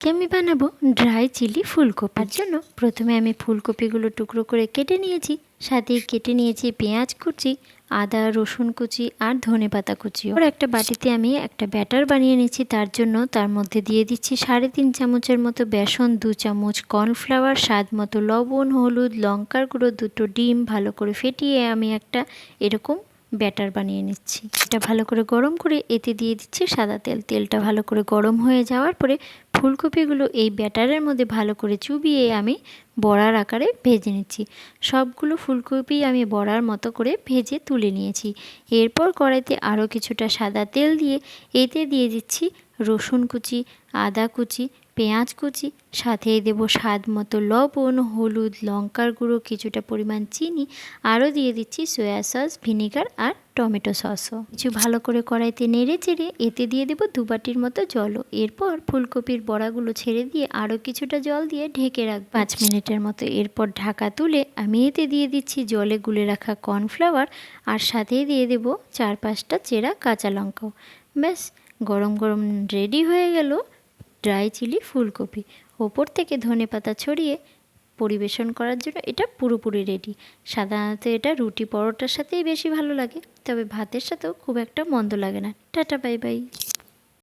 আমি বানাবো dry chilli ফুলকপি। তার জন্য প্রথমে আমি ফুলকপিগুলো টুকরো করে কেটে নিয়েছি, সাথে কেটে নিয়েছি পেঁয়াজ কুচি, আদা রসুন কুচি আর ধনেপাতা কুচি। আর একটা বাটিতে আমি একটা ব্যাটার বানিয়ে নিচ্ছি। তার জন্য তার মধ্যে দিয়ে দিচ্ছি 3.5 চামচের মতো বেসন, 2 চামচ কর্নফ্লাওয়ার, স্বাদ মতো লবণ, হলুদ, লঙ্কার গুঁড়ো, 2টো ডিম ভালো করে ফেটিয়ে আমি একটা এরকম ব্যাটার বানিয়ে নিচ্ছি। এটা ভালো করে গরম করে এতে দিয়ে দিচ্ছি সাদা তেল। তেলটা ভালো করে গরম হয়ে যাওয়ার পরে ফুলকপিগুলো এই ব্যাটারের মধ্যে ভালো করে চুবিয়ে আমি বড়ার আকারে ভেজে নিচ্ছি। সবগুলো ফুলকপি আমি বড়ার মতো করে ভেজে তুলে নিয়েছি। এরপর কড়াইতে আরও কিছুটা সাদা তেল দিয়ে এতে দিয়ে দিচ্ছি রসুন কুচি, আদা কুচি, পেঁয়াজ কুচি, সাথে দেবো স্বাদ মতো লবণ, হলুদ, লঙ্কার গুঁড়ো, কিছুটা পরিমাণ চিনি, আরও দিয়ে দিচ্ছি সয়া সস, ভিনেগার আর টমেটো সসও। কিছু ভালো করে কড়াইতে নেড়ে চেড়ে এতে দিয়ে দেবো 2 বাটির মতো জলও। এরপর ফুলকপির বড়াগুলো ছেড়ে দিয়ে আরও কিছুটা জল দিয়ে ঢেকে রাখবো 5 মিনিটের মতো। এরপর ঢাকা তুলে আমি এতে দিয়ে দিচ্ছি জলে গুলে রাখা কর্নফ্লাওয়ার আর সাথেই দিয়ে দেবো 4-5টা চেরা কাঁচা লঙ্কাও। ব্যাস, গরম গরম রেডি হয়ে গেল ড্রাই চিলি ফুলকপি। ওপর থেকে ধনেপাতা ছড়িয়ে পরিবেশন করার জন্য এটা পুরোপুরি রেডি। সাধারণত এটা রুটি পরোটার সাথেই বেশি ভালো লাগে, তবে ভাতের সাথেও খুব একটা মন্দ লাগে না। Tata, bye bye.